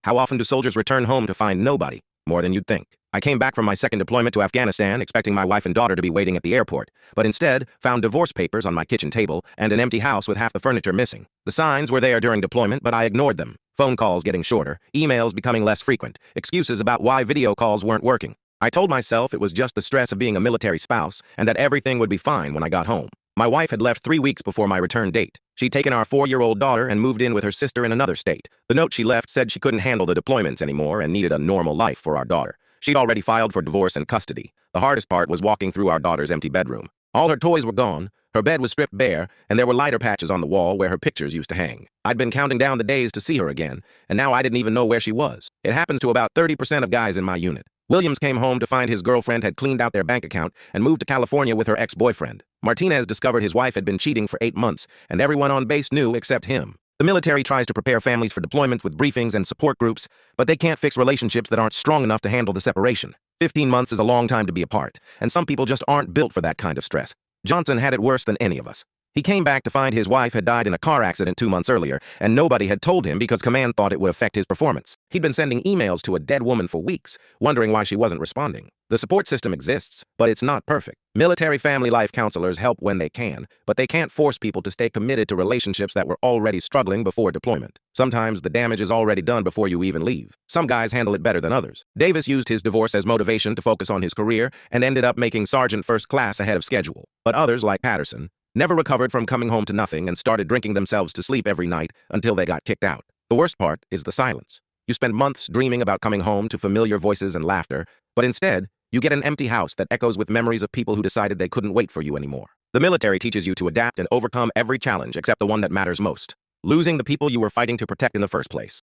How often do soldiers return home to find nobody? More than you'd think. I came back from my second deployment to Afghanistan expecting my wife and daughter to be waiting at the airport, but instead found divorce papers on my kitchen table and an empty house with half the furniture missing. The signs were there during deployment, but I ignored them. Phone calls getting shorter, emails becoming less frequent, excuses about why video calls weren't working. I told myself it was just the stress of being a military spouse and that everything would be fine when I got home. My wife had left 3 weeks before my return date. She'd taken our 4-year-old daughter and moved in with her sister in another state. The note she left said she couldn't handle the deployments anymore and needed a normal life for our daughter. She'd already filed for divorce and custody. The hardest part was walking through our daughter's empty bedroom. All her toys were gone, her bed was stripped bare, and there were lighter patches on the wall where her pictures used to hang. I'd been counting down the days to see her again, and now I didn't even know where she was. It happens to about 30% of guys in my unit. Williams came home to find his girlfriend had cleaned out their bank account and moved to California with her ex-boyfriend. Martinez discovered his wife had been cheating for 8 months, and everyone on base knew except him. The military tries to prepare families for deployments with briefings and support groups, but they can't fix relationships that aren't strong enough to handle the separation. 15 months is a long time to be apart, and some people just aren't built for that kind of stress. Johnson had it worse than any of us. He came back to find his wife had died in a car accident 2 months earlier, and nobody had told him because command thought it would affect his performance. He'd been sending emails to a dead woman for weeks, wondering why she wasn't responding. The support system exists, but it's not perfect. Military family life counselors help when they can, but they can't force people to stay committed to relationships that were already struggling before deployment. Sometimes the damage is already done before you even leave. Some guys handle it better than others. Davis used his divorce as motivation to focus on his career and ended up making Sergeant First Class ahead of schedule. But others, like Patterson, never recovered from coming home to nothing and started drinking themselves to sleep every night until they got kicked out. The worst part is the silence. You spend months dreaming about coming home to familiar voices and laughter, but instead, you get an empty house that echoes with memories of people who decided they couldn't wait for you anymore. The military teaches you to adapt and overcome every challenge except the one that matters most: losing the people you were fighting to protect in the first place.